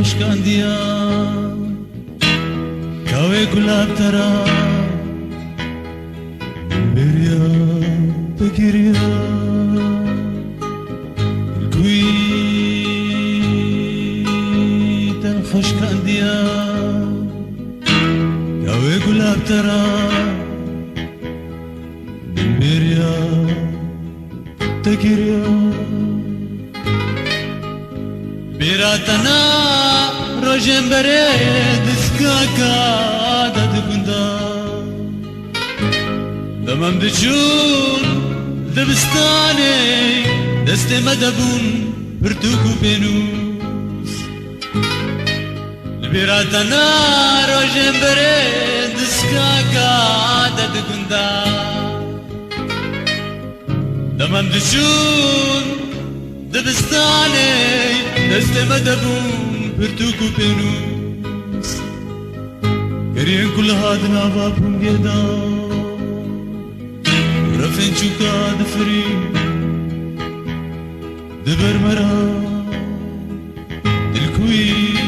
خوشکندیا کاوی گلاب ترا بریا بگیریا گوی تن خوشکندیا کاوی گلاب ترا بریا بگیریا بیراتنا روشن بره دسکاکا دادگوندا دمم دچون دبستانه دست مدبون پرتوکو پینوس بیراتنا روشن بره دسکاکا دادگوندا دمم دچون دبستانه دست مدبون پرتوکو پینوس گرین کل هادنا بابون گدا رفن چوکا دفری دبر مرا دلکوی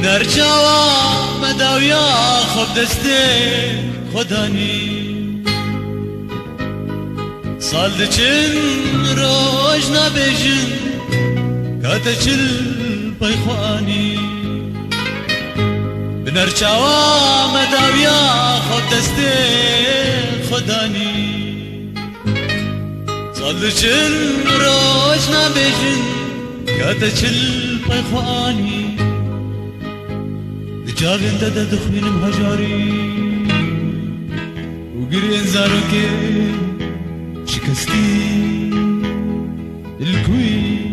نرجاوا مداویا خوب دسته خدانی سال دچن روش نبیجن کاته چل پیخوانی بنرجاوا مداویا خوب دسته خدانی سال دچن روش نبیجن کاته چل پیخوانی جاغن دادا دخمين مهجاري وقرين زاروكي شكستي الكوي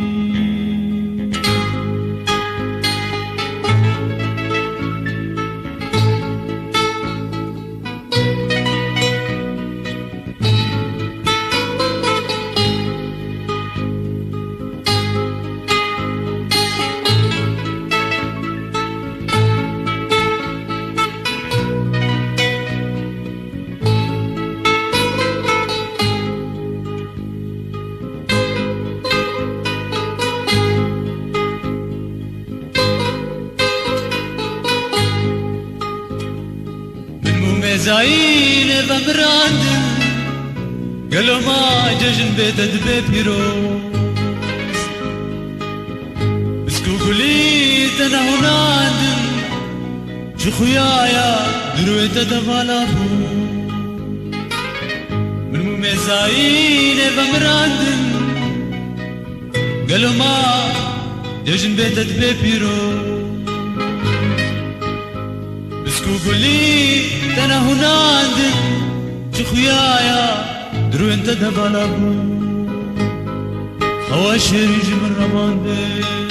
زاين بمراند قالوا ما ججن بيت دبي بيروز بسكو قليت انا هناند شو خيايا درويت دفالابو من مو زاين بمراند قالوا ما ججن بيت دبي بيروز بسكو قليت انا هناند شخويايا درو انت دبالابو خواشري من رماندي